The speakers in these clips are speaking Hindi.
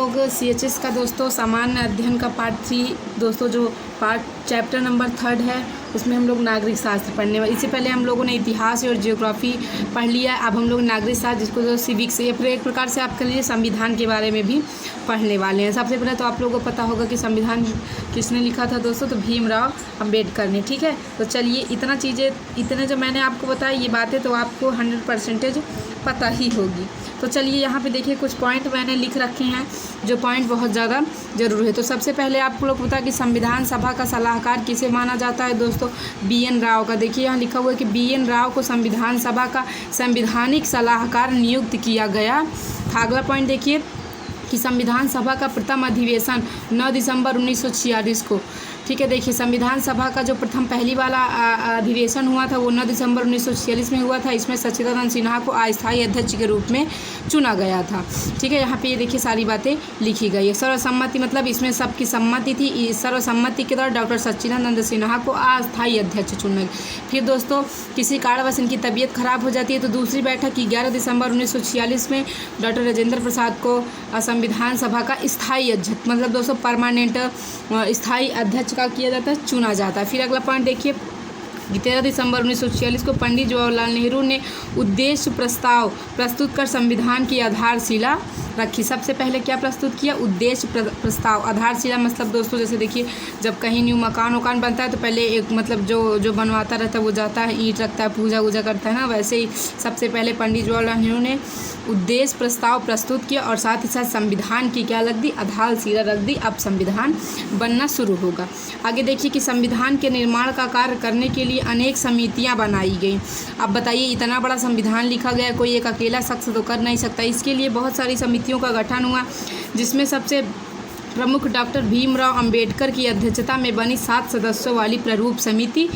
लोग CHS का दोस्तों सामान्य अध्ययन का पार्ट 3 दोस्तों जो पार्ट चैप्टर नंबर 3 है उसमें हम लोग नागरिक शास्त्र पढ़ने वाले। इससे पहले हम लोगों ने इतिहास और जियोग्राफी पढ़ लिया। अब हम लोग नागरिक शास्त्र जिसको जो सिविक्स या फिर एक प्रकार से आप कह लीजिए संविधान के बारे में भी पढ़ने वाले हैं। सबसे पहले तो आप लोगों को पता होगा कि संविधान किसने लिखा था दोस्तों, तो भीमराव अम्बेडकर ने। ठीक है, तो चलिए इतने जो मैंने आपको बताया ये बातें तो आपको 100% पता ही होगी। तो चलिए यहाँ पे देखिए कुछ पॉइंट मैंने लिख रखे हैं जो पॉइंट बहुत ज़्यादा ज़रूरी है। तो सबसे पहले आपको लोग पता है कि संविधान सभा का सलाहकार किसे माना जाता है दोस्तों, BN राव का। देखिए यहाँ लिखा हुआ है कि BN राव को संविधान सभा का संवैधानिक सलाहकार नियुक्त किया गया था। अगला पॉइंट देखिए कि संविधान सभा का प्रथम अधिवेशन 9 दिसंबर 1946 को। ठीक है, देखिए संविधान सभा का जो प्रथम पहली वाला अधिवेशन हुआ था वो 9 दिसंबर 1946 में हुआ था। इसमें सच्चिदानंद सिन्हा को अस्थायी अध्यक्ष के रूप में चुना गया था। ठीक है, यहाँ पे ये देखिए सारी बातें लिखी गई है। सर्वसम्मति मतलब इसमें सबकी सम्मति थी। सर्वसम्मति के दौरान डॉक्टर सच्चिदानंद सिन्हा को अस्थायी अध्यक्ष चुना गया। फिर दोस्तों किसी कारणवश इनकी तबीयत खराब हो जाती है तो दूसरी बैठक 11 दिसंबर 1946 में डॉक्टर राजेंद्र प्रसाद को संविधान सभा का स्थायी अध्यक्ष मतलब दोस्तों परमानेंट स्थायी अध्यक्ष का किया जाता है, चुना जाता है। फिर अगला पॉइंट देखिए 13 दिसंबर 1946 को पंडित जवाहरलाल नेहरू ने उद्देश्य प्रस्ताव प्रस्तुत कर संविधान की आधारशिला रखी। सबसे पहले क्या प्रस्तुत किया, उद्देश्य प्रस्ताव। आधारशिला मतलब दोस्तों जैसे देखिए जब कहीं न्यू मकान बनता है तो पहले एक मतलब जो बनवाता रहता है वो जाता है, ईंट रखता है, पूजा वूजा करता है ना, वैसे ही सबसे पहले पंडित जवाहरलाल नेहरू ने उद्देश्य प्रस्ताव प्रस्तुत किया और साथ ही साथ संविधान की क्या रख दी, आधारशिला रख दी। अब संविधान बनना शुरू होगा। आगे देखिए कि संविधान के निर्माण का कार्य करने के लिए अनेक समितियां बनाई गई। अब बताइए इतना बड़ा संविधान लिखा गया, कोई एक अकेला शख्स तो कर नहीं सकता। इसके लिए बहुत सारी समितियों का गठन हुआ जिसमें सबसे प्रमुख डॉक्टर भीमराव अंबेडकर की अध्यक्षता में बनी 7 सदस्यों वाली प्रारूप समिति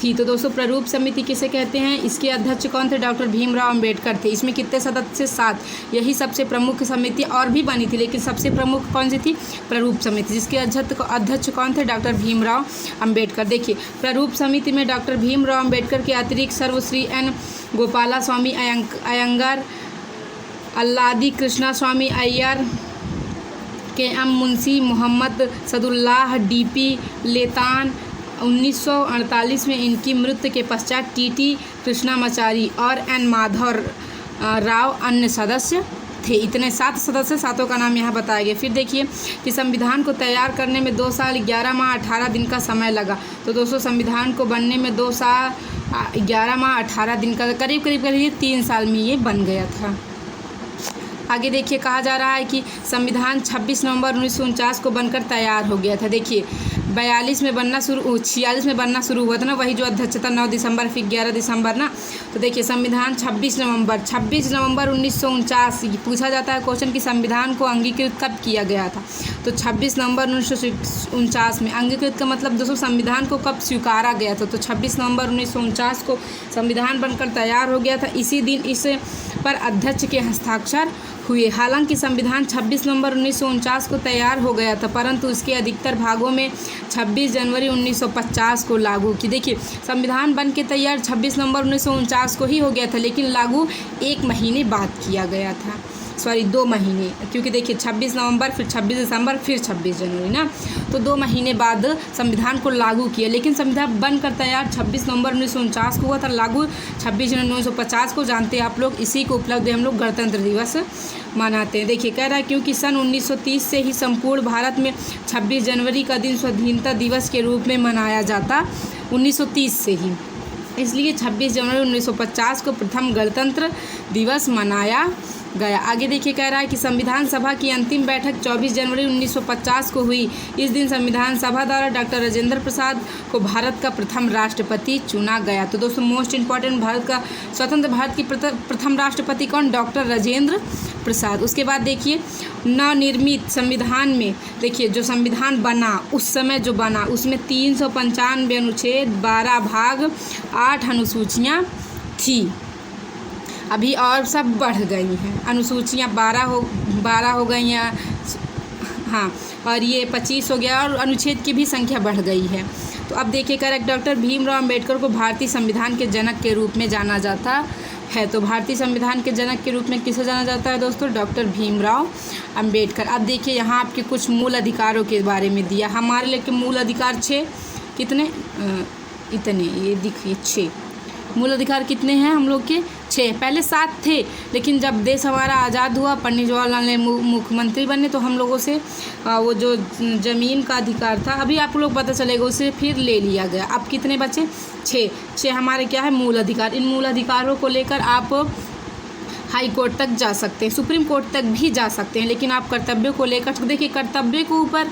थी। तो दोस्तों प्रारूप समिति किसे कहते हैं, इसके अध्यक्ष कौन थे, डॉक्टर भीमराव अंबेडकर थे। इसमें कितने सदस्य, 7। यही सबसे प्रमुख समिति और भी बनी थी लेकिन सबसे प्रमुख कौन सी थी, प्रारूप समिति, जिसके अध्यक्ष कौन थे, डॉक्टर भीमराव अंबेडकर। देखिए प्रारूप समिति में डॉक्टर भीमराव अंबेडकर के अतिरिक्त सर्वश्री N गोपाला स्वामी अयंगार, अल्लादी कृष्णा स्वामी अय्यर, KM मुंशी, मोहम्मद सदुल्लाह, DP लेतान। 1948 में इनकी मृत्यु के पश्चात TT कृष्णामाचारी और N माधव राव अन्य सदस्य थे। इतने 7 सदस्य, 7 का नाम यहाँ बताया गया। फिर देखिए कि संविधान को तैयार करने में 2 साल 11 माह 18 दिन का समय लगा। तो दोस्तों संविधान को बनने में 2 साल 11 माह 18 दिन का करीब 3 साल में ये बन गया था। आगे देखिए कहा जा रहा है कि संविधान 26 नवंबर 1949 को बनकर तैयार हो गया था। देखिए 46 में बनना शुरू हुआ था ना, वही जो अध्यक्षता 9 दिसंबर फिर 11 दिसंबर ना। तो देखिए संविधान 26 नवंबर 1949 पूछा जाता है क्वेश्चन कि संविधान को अंगीकृत कब किया गया था, तो 26 नवंबर 1949 में। अंगीकृत का मतलब दोस्तों संविधान को कब स्वीकारा गया था, तो 26 नवंबर 1949 को संविधान बनकर तैयार हो गया था। इसी दिन इस पर अध्यक्ष के हस्ताक्षर हुए। हालांकि संविधान 26 नवंबर 1949 को तैयार हो गया था परंतु इसके अधिकतर भागों में 26 जनवरी 1950 को लागू की। देखिए संविधान बन के तैयार 26 नवंबर 1949 को ही हो गया था लेकिन लागू 1 महीने बाद किया गया था, 2 महीने, क्योंकि देखिए 26 नवंबर फिर 26 दिसंबर फिर 26 जनवरी ना, तो 2 महीने बाद संविधान को लागू किया। लेकिन संविधान बनकर तैयार 26 नवंबर 1949 को हुआ था, लागू 26 जनवरी 1950 को। जानते हैं आप लोग, इसी को उपलब्धि हम लोग गणतंत्र दिवस मनाते हैं। देखिए कह रहा है क्योंकि सन 1930 से ही संपूर्ण भारत में 26 जनवरी का दिन स्वाधीनता दिवस के रूप में मनाया जाता, 1930 से ही, इसलिए 26 जनवरी 1950 को प्रथम गणतंत्र दिवस मनाया गया। आगे देखिए कह रहा है कि संविधान सभा की अंतिम बैठक 24 जनवरी 1950 को हुई। इस दिन संविधान सभा द्वारा डॉक्टर राजेंद्र प्रसाद को भारत का प्रथम राष्ट्रपति चुना गया। तो दोस्तों मोस्ट इम्पॉर्टेंट, भारत का स्वतंत्र भारत की प्रथम राष्ट्रपति कौन, डॉक्टर राजेंद्र प्रसाद। उसके बाद देखिए नवनिर्मित संविधान में देखिए जो संविधान बना उस समय जो बना उसमें 395 अनुच्छेद, 12 भाग, 8 अनुसूचियाँ थी। अभी और सब बढ़ गई हैं, अनुसूचियाँ 12 हो गई हैं, हाँ, और ये 25 हो गया और अनुच्छेद की भी संख्या बढ़ गई है। तो अब देखिए करेक्ट, डॉक्टर भीमराव अंबेडकर को भारतीय संविधान के जनक के रूप में जाना जाता है। तो भारतीय संविधान के जनक के रूप में किसे जाना जाता है दोस्तों? डॉक्टर भीमराव अंबेडकर। अब देखिए यहाँ आपके कुछ मूल अधिकारों के बारे में दिया। हमारे लिए मूल अधिकार 6 कितने इतने ये देखिए 6 मूल अधिकार कितने हैं हम लोग के? 6। पहले 7 थे, लेकिन जब देश हमारा आज़ाद हुआ, पंडित जवाहरलाल नेहरू मुख्यमंत्री बने तो हम लोगों से वो जो ज़मीन का अधिकार था, अभी आप लोग पता चलेगा, उसे फिर ले लिया गया। अब कितने बचे? 6 हमारे क्या है? मूल अधिकार। इन मूल अधिकारों को लेकर आप हाई कोर्ट तक जा सकते हैं, सुप्रीम कोर्ट तक भी जा सकते हैं, लेकिन आप कर्तव्य को लेकर देखिए, कर्तव्य के ऊपर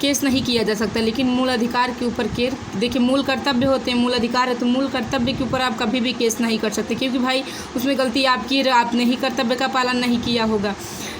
केस नहीं किया जा सकता, लेकिन मूल अधिकार के ऊपर केस। देखिए मूल कर्तव्य होते हैं, मूल अधिकार है, तो मूल कर्तव्य के ऊपर आप कभी भी केस नहीं कर सकते, क्योंकि भाई उसमें गलती आपकी, आपने ही कर्तव्य का पालन नहीं किया होगा।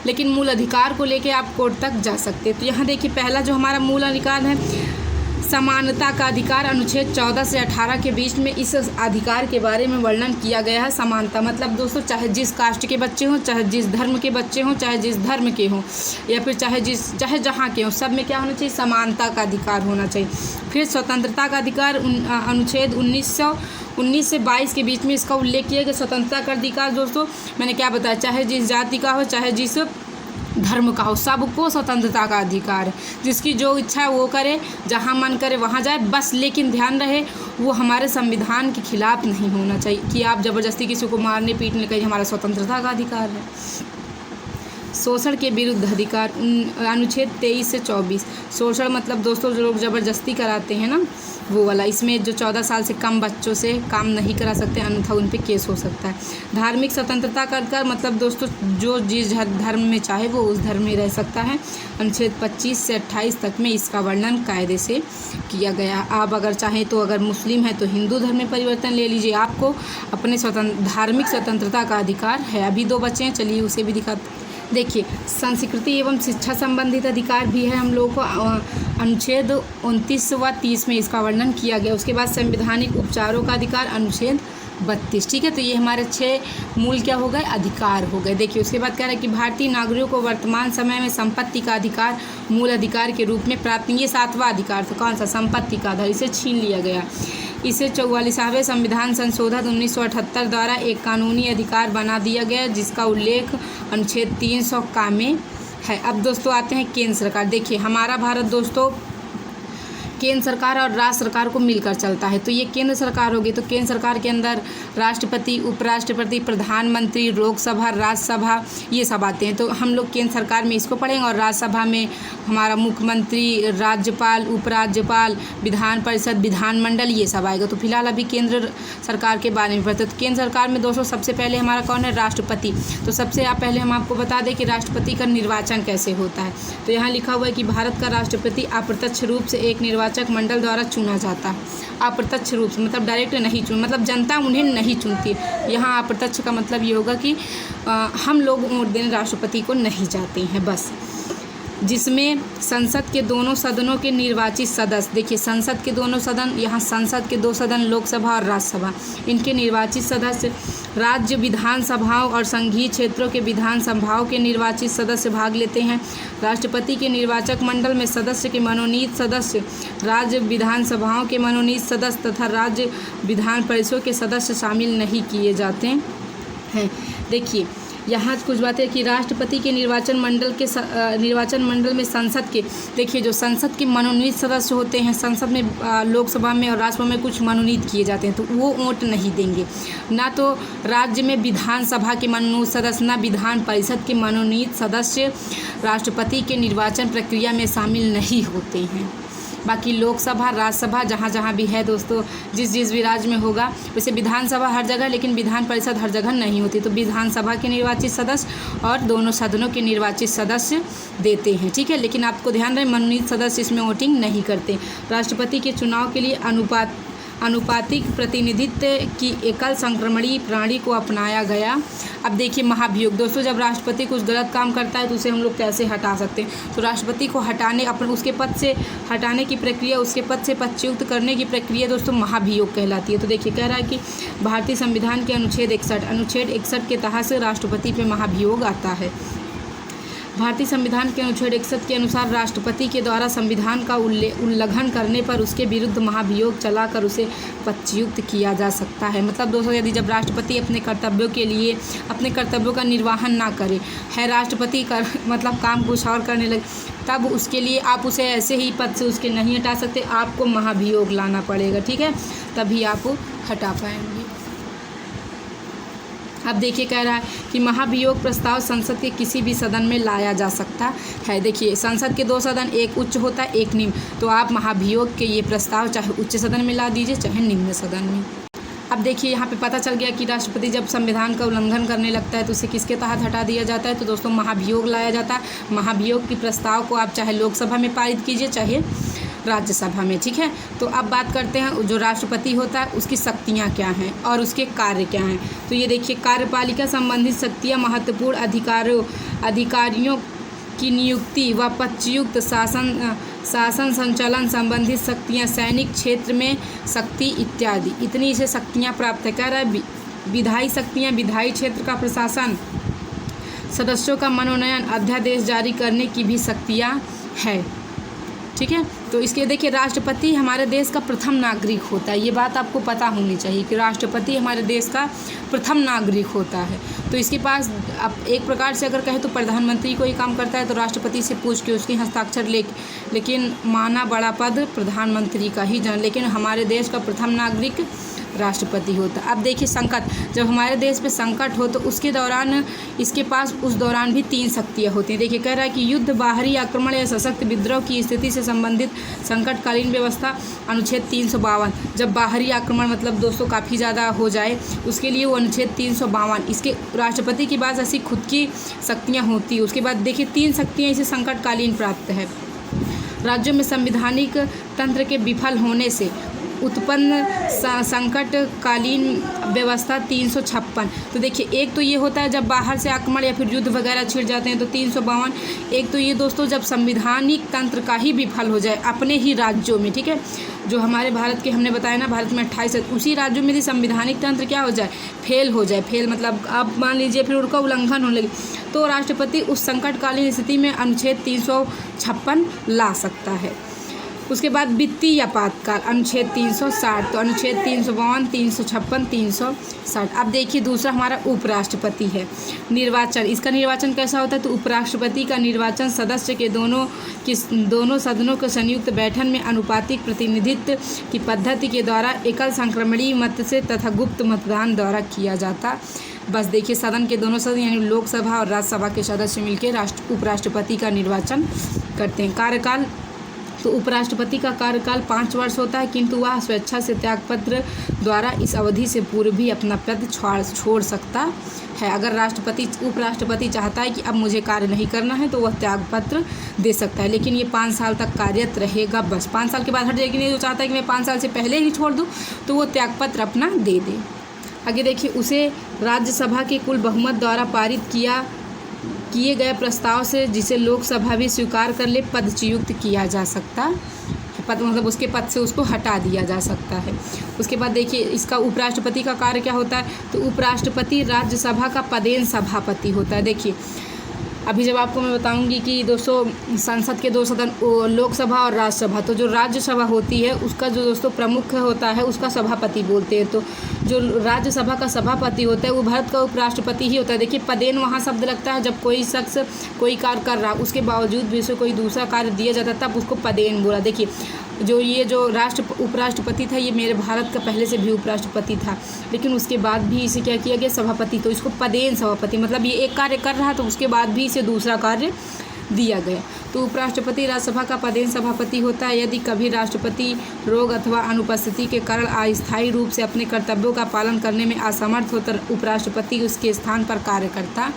लेकिन मूल अधिकार को लेके आप कोर्ट तक जा सकते हैं। तो यहाँ देखिए पहला जो हमारा मूल अधिकार है समानता का अधिकार, अनुच्छेद 14 से 18 के बीच में इस अधिकार के बारे में वर्णन किया गया है। समानता मतलब दोस्तों चाहे जिस कास्ट के बच्चे हों, चाहे जिस धर्म के बच्चे हों, चाहे जिस धर्म के हों, या फिर चाहे जहाँ के हों, सब में क्या होना चाहिए? समानता का अधिकार होना चाहिए। फिर स्वतंत्रता का अधिकार, अनुच्छेद 19 से 22 के बीच में इसका उल्लेख किया गया। स्वतंत्रता का अधिकार दोस्तों मैंने क्या बताया, चाहे जिस जाति का हो, चाहे जिस धर्म का हो, सबको स्वतंत्रता का अधिकार है। जिसकी जो इच्छा है वो करे, जहाँ मन करे वहाँ जाए, बस लेकिन ध्यान रहे वो हमारे संविधान के खिलाफ नहीं होना चाहिए कि आप ज़बरदस्ती किसी को मारने पीटने का। हमारा स्वतंत्रता का अधिकार है। शोषण के विरुद्ध अधिकार, अनुच्छेद 23 से 24। शोषण मतलब दोस्तों जो लोग ज़बरदस्ती कराते हैं ना, वो वाला। इसमें जो 14 साल से कम बच्चों से काम नहीं करा सकते, अन्यथा उन पे केस हो सकता है। धार्मिक स्वतंत्रता का अधिकार मतलब दोस्तों जो जिस धर्म में चाहे वो उस धर्म में रह सकता है। अनुच्छेद 25 से 28 तक में इसका वर्णन कायदे से किया गया। आप अगर चाहें तो अगर मुस्लिम है तो हिंदू धर्म में परिवर्तन ले लीजिए, आपको अपने धार्मिक स्वतंत्रता का अधिकार है। अभी 2 बच्चे हैं, चलिए उसे भी दिखाते। देखिए संस्कृति एवं शिक्षा संबंधित अधिकार भी है हम लोगों को। अनुच्छेद 29 व 30 में इसका वर्णन किया गया। उसके बाद संवैधानिक उपचारों का अधिकार, अनुच्छेद 32। ठीक है, तो ये हमारे 6 मूल क्या हो गए? अधिकार हो गए। देखिए उसके बाद कह रहा है कि भारतीय नागरिकों को वर्तमान समय में संपत्ति का अधिकार मूल अधिकार के रूप में प्राप्त। ये 7वां अधिकार था, कौन सा? संपत्ति का अधिकार। इसे छीन लिया गया। इसे 44वें संविधान संशोधन 1978 द्वारा एक कानूनी अधिकार बना दिया गया, जिसका उल्लेख अनुच्छेद 300 का में है। अब दोस्तों आते हैं केंद्र सरकार। देखिए हमारा भारत दोस्तों केंद्र सरकार और राज्य सरकार को मिलकर चलता है। तो ये केंद्र सरकार होगी, तो केंद्र सरकार के अंदर राष्ट्रपति, उपराष्ट्रपति, प्रधानमंत्री, लोकसभा, राज्यसभा, ये सब आते हैं। तो हम लोग केंद्र सरकार में इसको पढ़ेंगे, और राज्यसभा में हमारा मुख्यमंत्री, राज्यपाल, उपराज्यपाल, विधान परिषद, विधानमंडल, ये सब आएगा। तो फिलहाल अभी केंद्र सरकार के बारे में पढ़ते हैं। तो केंद्र सरकार में दोस्तों सबसे पहले हमारा कौन है? राष्ट्रपति। तो सबसे पहले हम आपको बता दें कि राष्ट्रपति का निर्वाचन कैसे होता है। तो यहाँ लिखा हुआ है कि भारत का राष्ट्रपति अप्रत्यक्ष रूप से एक निर्वाचक मंडल द्वारा चुना जाता है। अप्रत्यक्ष रूप से मतलब डायरेक्ट नहीं चुन, मतलब जनता उन्हें नहीं चुनती। यहाँ अप्रत्यक्ष का मतलब ये होगा कि हम लोग वोट देने राष्ट्रपति को नहीं जाते हैं बस। जिसमें संसद के दोनों सदनों के निर्वाचित सदस्य, देखिए संसद के दोनों सदन, यहाँ संसद के 2 सदन लोकसभा और राज्यसभा, इनके निर्वाचित सदस्य, राज्य विधानसभाओं और संघीय क्षेत्रों के विधानसभाओं के निर्वाचित सदस्य भाग लेते हैं। राष्ट्रपति के निर्वाचक मंडल में सदस्य के मनोनीत सदस्य, राज्य विधानसभाओं के मनोनीत सदस्य तथा राज्य विधान परिषदों के सदस्य शामिल नहीं किए जाते हैं। देखिए यहाँ कुछ बातें कि राष्ट्रपति के निर्वाचन मंडल में संसद के, देखिए जो संसद के मनोनीत सदस्य होते हैं, संसद में, लोकसभा में और राज्यसभा में कुछ मनोनीत किए जाते हैं, तो वो वोट नहीं देंगे। ना तो राज्य में विधानसभा के मनोनीत सदस्य, ना विधान परिषद के मनोनीत सदस्य राष्ट्रपति के निर्वाचन प्रक्रिया में शामिल नहीं होते हैं। बाकी लोकसभा, राज्यसभा जहाँ जहाँ भी है दोस्तों, जिस भी राज्य में होगा, वैसे विधानसभा हर जगह, लेकिन विधान परिषद हर जगह नहीं होती। तो विधानसभा के निर्वाचित सदस्य और दोनों सदनों के निर्वाचित सदस्य देते हैं। ठीक है, लेकिन आपको ध्यान रहे मनोनीत सदस्य इसमें वोटिंग नहीं करते। राष्ट्रपति के चुनाव के लिए अनुपातिक प्रतिनिधित्व की एकल संक्रमणीय प्रणाली को अपनाया गया। अब देखिए महाभियोग दोस्तों, जब राष्ट्रपति कुछ गलत काम करता है तो उसे हम लोग कैसे हटा सकते हैं? तो राष्ट्रपति को हटाने, उसके पद से हटाने की प्रक्रिया, उसके पद से पदच्युत करने की प्रक्रिया दोस्तों महाभियोग कहलाती है। तो देखिए कह रहा है कि भारतीय संविधान के अनुच्छेद 61 के तहत से राष्ट्रपति पे महाभियोग आता है। भारतीय संविधान के अनुच्छेद 61 के अनुसार राष्ट्रपति के द्वारा संविधान का उल्लंघन करने पर उसके विरुद्ध महाभियोग चलाकर उसे पदच्युत किया जा सकता है। मतलब दोस्तों, यदि जब राष्ट्रपति अपने कर्तव्यों के लिए अपने कर्तव्यों का निर्वहन ना करे है, राष्ट्रपति का मतलब काम कुछ और करने लगे, तब उसके लिए आप उसे ऐसे ही पद से उसके नहीं हटा सकते, आपको महाभियोग लाना पड़ेगा। ठीक है, तभी आप हटा पाएंगे। अब देखिए कह रहा है कि महाभियोग प्रस्ताव संसद के किसी भी सदन में लाया जा सकता है। देखिए संसद के 2 सदन, एक उच्च होता है एक निम्न, तो आप महाभियोग के ये प्रस्ताव चाहे उच्च सदन में ला दीजिए चाहे निम्न सदन में। अब देखिए यहाँ पे पता चल गया कि राष्ट्रपति जब संविधान का उल्लंघन करने लगता है तो उसे किसके तहत हटा दिया जाता है, तो दोस्तों महाभियोग लाया जाता है। महाभियोग के प्रस्ताव को आप चाहे लोकसभा में पारित कीजिए चाहे राज्यसभा में। ठीक है, तो अब बात करते हैं जो राष्ट्रपति होता है उसकी शक्तियाँ क्या हैं और उसके कार्य क्या हैं। तो ये देखिए, कार्यपालिका संबंधित शक्तियाँ महत्वपूर्ण अधिकारियों की नियुक्ति व पदच्युत शासन संचालन संबंधित शक्तियाँ, सैनिक क्षेत्र में शक्ति इत्यादि, इतनी से शक्तियाँ प्राप्त है। कह रहा है विधायी शक्तियाँ, विधायी क्षेत्र का प्रशासन, सदस्यों का मनोनयन, अध्यादेश जारी करने की भी शक्तियाँ है। ठीक है, तो इसके देखिए राष्ट्रपति हमारे देश का प्रथम नागरिक होता है। ये बात आपको पता होनी चाहिए कि राष्ट्रपति हमारे देश का प्रथम नागरिक होता है। तो इसके पास अब एक प्रकार से अगर कहें तो प्रधानमंत्री को ही काम करता है, तो राष्ट्रपति से पूछ के उसके हस्ताक्षर लेकिन माना बड़ा पद प्रधानमंत्री का ही लेकिन हमारे देश का प्रथम नागरिक राष्ट्रपति होता है। अब देखिए संकट, जब हमारे देश पे संकट हो तो उसके दौरान इसके पास उस दौरान भी 3 शक्तियाँ होती हैं। देखिए कह रहा है कि युद्ध, बाहरी आक्रमण या सशक्त विद्रोह की स्थिति से संबंधित संकटकालीन व्यवस्था, अनुच्छेद 352। जब बाहरी आक्रमण मतलब दोस्तों काफ़ी ज़्यादा हो जाए उसके लिए वो अनुच्छेद 352, इसके राष्ट्रपति के पास ऐसी खुद की शक्तियाँ होती है। उसके बाद देखिए 3 शक्तियाँ इसे संकटकालीन प्राप्त है। राज्यों में संवैधानिक तंत्र के विफल होने से उत्पन्न संकटकालीन व्यवस्था 356। तो देखिए एक तो ये होता है जब बाहर से आक्रमण या फिर युद्ध वगैरह छिड़ जाते हैं तो 352। एक तो ये दोस्तों जब संवैधानिक तंत्र का ही विफल हो जाए अपने ही राज्यों में। ठीक है, जो हमारे भारत के हमने बताया ना, भारत में 28 है, उसी राज्यों में यदि संवैधानिक तंत्र क्या हो जाए, फेल हो जाए। फेल मतलब आप मान लीजिए फिर उनका उल्लंघन होने लगे, तो राष्ट्रपति उस संकटकालीन स्थिति में अनुच्छेद 356 ला सकता है। उसके बाद वित्तीय आपातकाल अनुच्छेद 360, तो अनुच्छेद 352, 356, 360। अब देखिए दूसरा हमारा उपराष्ट्रपति है। निर्वाचन, इसका निर्वाचन कैसा होता है, तो उपराष्ट्रपति का निर्वाचन सदस्य के दोनों सदनों के संयुक्त बैठक में अनुपातिक प्रतिनिधित्व की पद्धति के द्वारा एकल संक्रमणीय मत से तथा गुप्त मतदान द्वारा किया जाता। बस देखिए सदन के दोनों सदन यानी लोकसभा और राज्यसभा के सदस्य मिलकर उपराष्ट्रपति का निर्वाचन करते हैं। कार्यकाल, तो उपराष्ट्रपति का कार्यकाल 5 वर्ष होता है, किंतु वह स्वेच्छा से त्यागपत्र द्वारा इस अवधि से पूर्व भी अपना पद छोड़ सकता है। अगर उपराष्ट्रपति चाहता है कि अब मुझे कार्य नहीं करना है तो वह त्यागपत्र दे सकता है, लेकिन ये 5 साल तक कार्यरत रहेगा। बस 5 साल के बाद हट जाएगी। नहीं, जो चाहता है कि मैं 5 साल से पहले ही छोड़ दूँ तो वो त्यागपत्र अपना दे दे। आगे देखिए, उसे राज्यसभा के कुल बहुमत द्वारा पारित किए गए प्रस्ताव से जिसे लोकसभा भी स्वीकार कर ले पदच्युत किया जा सकता है। पद मतलब उसके पद से उसको हटा दिया जा सकता है। उसके बाद देखिए इसका उपराष्ट्रपति का कार्य क्या होता है, तो उपराष्ट्रपति राज्यसभा का पदेन सभापति होता है। देखिए अभी जब आपको मैं बताऊंगी कि दोस्तों संसद के 2 सदन लोकसभा और राज्यसभा, तो जो राज्यसभा होती है उसका जो दोस्तों प्रमुख होता है उसका सभापति बोलते हैं। तो जो राज्यसभा का सभापति होता है वो भारत का उपराष्ट्रपति ही होता है। देखिए पदेन वहाँ शब्द लगता है जब कोई शख्स कोई कार्य कर रहा उसके बावजूद भी उसे कोई दूसरा कार्य दिया जाता है तब उसको पदेन बोला। देखिए जो उपराष्ट्रपति था ये मेरे भारत का पहले से भी उपराष्ट्रपति था, लेकिन उसके बाद भी इसे क्या किया गया सभापति, तो इसको पदेन सभापति मतलब ये एक कार्य कर रहा तो उसके बाद भी इसे दूसरा कार्य दिया गया। तो उपराष्ट्रपति राज्यसभा का पदेन सभापति होता है। यदि कभी राष्ट्रपति रोग अथवा अनुपस्थिति के कारण अस्थायी रूप से अपने कर्तव्यों का पालन करने में असमर्थ हो तो उपराष्ट्रपति उसके स्थान पर कार्य करता।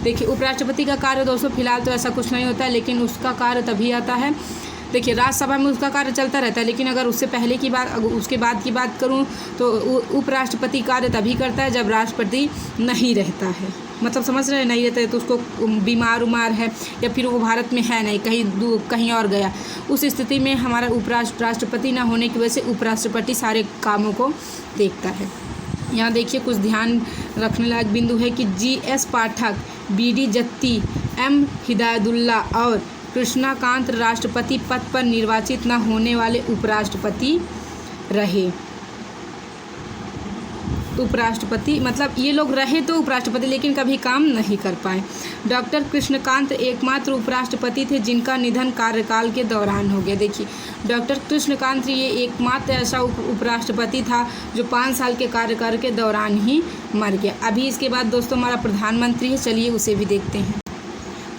देखिए उपराष्ट्रपति का कार्य दोस्तों फिलहाल तो ऐसा कुछ नहीं होता है, लेकिन उसका कार्य तभी आता है। देखिए राज्यसभा में उसका कार्य चलता रहता है, लेकिन अगर उससे पहले की बात उसके बाद की बात करूं तो उपराष्ट्रपति कार्य तभी करता है जब राष्ट्रपति नहीं रहता है। मतलब समझ रहे हैं, नहीं रहता है तो उसको बीमार है या फिर वो भारत में है नहीं, कहीं और गया, उस स्थिति में हमारा राष्ट्रपति ना होने की वजह से उपराष्ट्रपति सारे कामों को देखता है। यहाँ देखिए कुछ ध्यान रखने लायक बिंदु है कि GS पाठक, BD जत्ती, M हिदायतुल्ला और कृष्णाकांत राष्ट्रपति पद पर निर्वाचित न होने वाले उपराष्ट्रपति रहे। उपराष्ट्रपति मतलब ये लोग रहे तो उपराष्ट्रपति, लेकिन कभी काम नहीं कर पाए। डॉक्टर कृष्णकांत एकमात्र उपराष्ट्रपति थे जिनका निधन कार्यकाल के दौरान हो गया। देखिए डॉक्टर कृष्णकांत ये एकमात्र ऐसा उपराष्ट्रपति था जो 5 साल के कार्यकाल के दौरान ही मर गया। अभी इसके बाद दोस्तों हमारा प्रधानमंत्री है, चलिए उसे भी देखते हैं।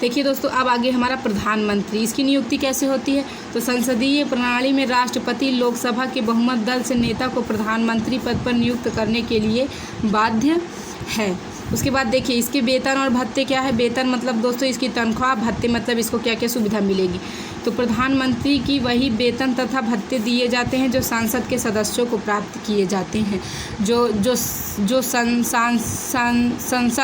देखिए दोस्तों अब आगे हमारा प्रधानमंत्री, इसकी नियुक्ति कैसे होती है? तो संसदीय प्रणाली में राष्ट्रपति लोकसभा के बहुमत दल से नेता को प्रधानमंत्री पद पर नियुक्त करने के लिए बाध्य है। उसके बाद देखिए इसके वेतन और भत्ते क्या है। वेतन मतलब दोस्तों इसकी तनख्वाह, भत्ते मतलब इसको क्या क्या सुविधा मिलेगी। तो प्रधानमंत्री की वही वेतन तथा भत्ते दिए जाते हैं जो सांसद के सदस्यों को प्राप्त किए जाते हैं। जो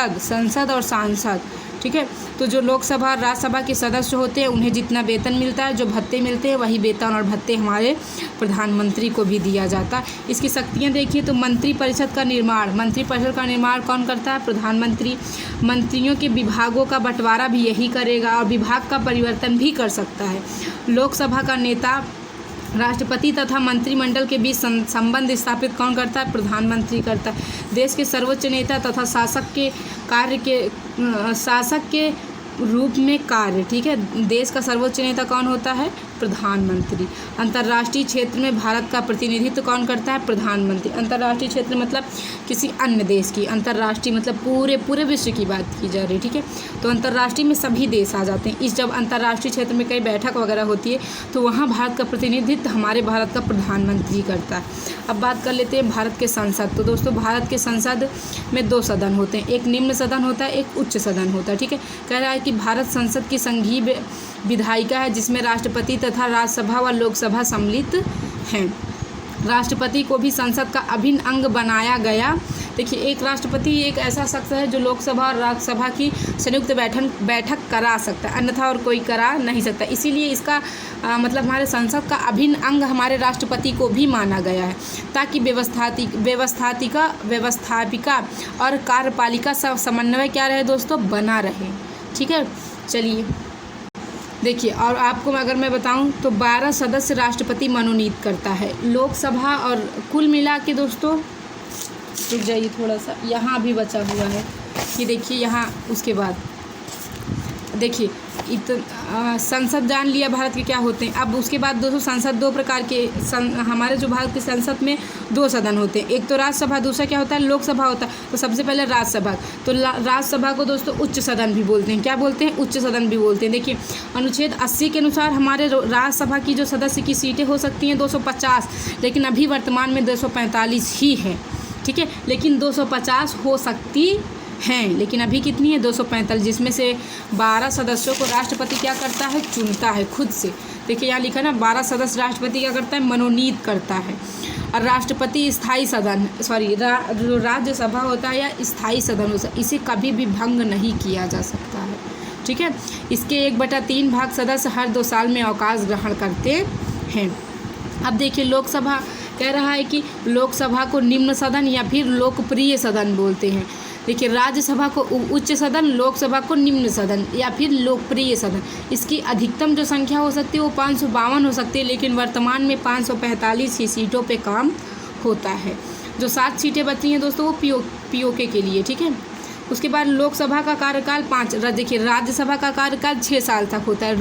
संसद और सांसद, ठीक है, तो जो लोकसभा और राज्यसभा के सदस्य होते हैं उन्हें जितना वेतन मिलता है, जो भत्ते मिलते हैं, वही वेतन और भत्ते हमारे प्रधानमंत्री को भी दिया जाता है। इसकी शक्तियाँ देखिए तो मंत्रिपरिषद का निर्माण कौन करता है? प्रधानमंत्री। मंत्रियों के विभागों का बंटवारा भी यही करेगा और विभाग का परिवर्तन भी कर सकता है। लोकसभा का नेता राष्ट्रपति तथा मंत्रिमंडल के बीच संबंध स्थापित कौन करता है? प्रधानमंत्री करता है। देश के सर्वोच्च नेता तथा शासक के रूप में कार्य, ठीक है, देश का सर्वोच्च नेता कौन होता है? प्रधानमंत्री। अंतर्राष्ट्रीय क्षेत्र में भारत का प्रतिनिधित्व कौन करता है? प्रधानमंत्री। अंतर्राष्ट्रीय क्षेत्र मतलब किसी अन्य देश की, अंतर्राष्ट्रीय मतलब पूरे विश्व की बात की जा रही, ठीक है। तो अंतर्राष्ट्रीय में सभी देश आ जाते हैं। जब अंतर्राष्ट्रीय क्षेत्र में कई बैठक वगैरह होती है तो वहाँ भारत का प्रतिनिधित्व हमारे भारत का प्रधानमंत्री करता है। अब बात कर लेते हैं भारत के संसद। तो दोस्तों भारत के संसद में 2 सदन होते हैं, एक निम्न सदन होता है, एक उच्च सदन होता है, ठीक है। कह रहा है कि भारत संसद की संघीय विधायिका है जिसमें राष्ट्रपति तथा राज्यसभा व लोकसभा सम्मिलित हैं। राष्ट्रपति को भी संसद का अभिन्न अंग बनाया गया। देखिए एक राष्ट्रपति एक ऐसा शख्स है जो लोकसभा और राज्यसभा की संयुक्त बैठक करा सकता है, अन्यथा और कोई करा नहीं सकता। इसीलिए इसका मतलब हमारे संसद का अभिन्न अंग हमारे राष्ट्रपति को भी माना गया है, ताकि व्यवस्थापिका और कार्यपालिका समन्वय क्या रहे दोस्तों? बना रहे, ठीक है। चलिए देखिए, और आपको अगर मैं बताऊं तो 12 सदस्य राष्ट्रपति मनोनीत करता है। लोकसभा और कुल मिला के दोस्तों, रुक जाइए थोड़ा सा, यहाँ भी बचा हुआ है कि देखिए यहाँ उसके बाद देखिए संसद जान लिया भारत के क्या होते हैं। अब उसके बाद दोस्तों संसद 2 प्रकार के हमारे जो भारत के संसद में 2 सदन होते हैं, एक तो राज्यसभा, दूसरा क्या होता है? लोकसभा होता है। तो सबसे पहले राज्यसभा, तो राज्यसभा को दोस्तों उच्च सदन भी बोलते हैं। क्या बोलते हैं? उच्च सदन भी बोलते हैं। देखिए अनुच्छेद 80 के अनुसार हमारे राज्यसभा की जो सदस्य की सीटें हो सकती हैं 250, लेकिन अभी वर्तमान में 245 ही है, ठीक है। लेकिन 250 हो सकती हैं, लेकिन अभी कितनी है? 245, जिसमें से 12 सदस्यों को राष्ट्रपति क्या करता है? चुनता है खुद से। देखिए यहाँ लिखा ना, 12 सदस्य राष्ट्रपति क्या करता है? मनोनीत करता है। और राष्ट्रपति स्थायी सदन जो राज्यसभा होता है या स्थायी सदन होता है, इसे कभी भी भंग नहीं किया जा सकता है, ठीक है। इसके 1/3 भाग सदस्य हर 2 साल में अवकाश ग्रहण करते हैं। अब देखिए लोकसभा कह रहा है कि लोकसभा को निम्न सदन या फिर लोकप्रिय सदन बोलते हैं। देखिए राज्यसभा को उच्च सदन, लोकसभा को निम्न सदन या फिर लोकप्रिय सदन। इसकी अधिकतम जो संख्या हो सकती है वो 552 हो सकती है, लेकिन वर्तमान में 545 ही सीटों पे काम होता है। जो 7 सीटें बची हैं दोस्तों वो पीओके के लिए, ठीक है। उसके बाद लोकसभा का कार्यकाल 5, देखिए राज्यसभा का कार्यकाल 6 साल तक होता है।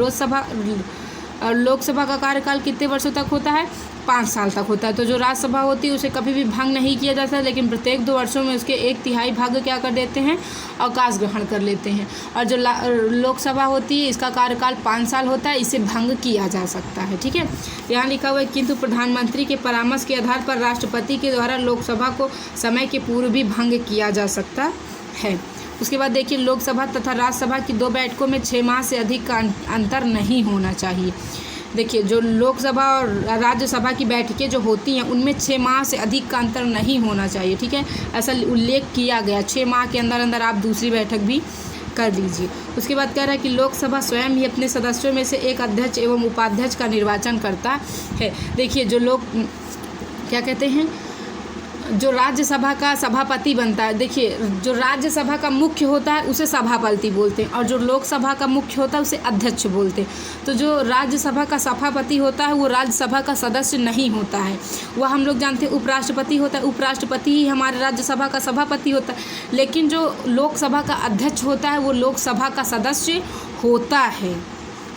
लोकसभा का कार्यकाल कितने वर्षों तक होता है? 5 साल तक होता है। तो जो राज्यसभा होती है उसे कभी भी भंग नहीं किया जाता, लेकिन प्रत्येक 2 वर्षों में उसके 1/3 भाग क्या कर देते हैं? अवकाश ग्रहण कर लेते हैं। और जो लोकसभा होती है इसका कार्यकाल 5 साल होता है, इसे भंग किया जा सकता है, ठीक है। यहाँ लिखा हुआ है किंतु प्रधानमंत्री के परामर्श के आधार पर राष्ट्रपति के द्वारा लोकसभा को समय के पूर्व भी भंग किया जा सकता है। उसके बाद देखिए लोकसभा तथा राज्यसभा की 2 बैठकों में 6 माह से अधिक का अंतर नहीं होना चाहिए। देखिए जो लोकसभा और राज्यसभा की बैठकें जो होती हैं उनमें 6 माह से अधिक का अंतर नहीं होना चाहिए, ठीक है। ऐसा उल्लेख किया गया, 6 माह के अंदर आप दूसरी बैठक भी कर लीजिए। उसके बाद कह रहा है कि लोकसभा स्वयं ही अपने सदस्यों में से एक अध्यक्ष एवं उपाध्यक्ष का निर्वाचन करता है। देखिए जो लोग क्या कहते हैं, जो राज्यसभा का सभापति बनता है, देखिए जो राज्यसभा का मुख्य होता है उसे सभापति बोलते हैं, और जो लोकसभा का मुख्य होता है उसे अध्यक्ष बोलते हैं। तो जो राज्यसभा का सभापति होता है वो राज्यसभा का सदस्य नहीं होता है, वह हम लोग जानते हैं उपराष्ट्रपति होता है। उपराष्ट्रपति ही हमारे राज्यसभा का सभापति होता है, लेकिन जो लोकसभा का अध्यक्ष होता है वो लोकसभा का सदस्य होता है,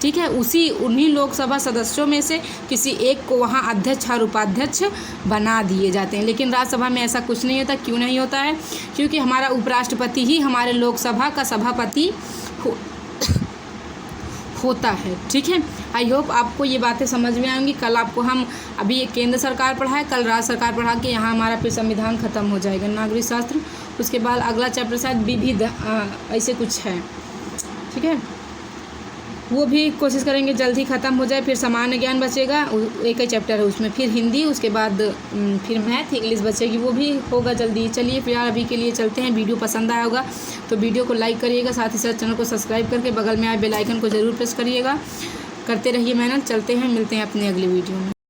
ठीक है। उन्हीं लोकसभा सदस्यों में से किसी एक को वहाँ अध्यक्ष और उपाध्यक्ष बना दिए जाते हैं। लेकिन राज्यसभा में ऐसा कुछ नहीं होता। क्यों नहीं होता है? क्योंकि हमारा उपराष्ट्रपति ही हमारे लोकसभा का सभापति होता है, ठीक है। आई होप आपको ये बातें समझ में आएंगी। कल आपको हम अभी केंद्र सरकार पढ़ाए, कल राज्य सरकार पढ़ा के यहाँ हमारा फिर संविधान ख़त्म हो जाएगा, नागरिक शास्त्र। उसके बाद अगला चैप्टर शायद विविध ऐसे कुछ है, ठीक है। वो भी कोशिश करेंगे जल्दी ख़त्म हो जाए, फिर सामान्य ज्ञान बचेगा, एक ही चैप्टर है उसमें, फिर हिंदी, उसके बाद फिर मैथ, इंग्लिश बचेगी, वो भी होगा जल्दी। चलिए फिर अभी के लिए चलते हैं। वीडियो पसंद आया होगा तो वीडियो को लाइक करिएगा, साथ ही साथ चैनल को सब्सक्राइब करके बगल में आए बेल आइकन को ज़रूर प्रेस करिएगा। करते रहिए मेहनत। चलते हैं, मिलते हैं अपने अगली वीडियो में।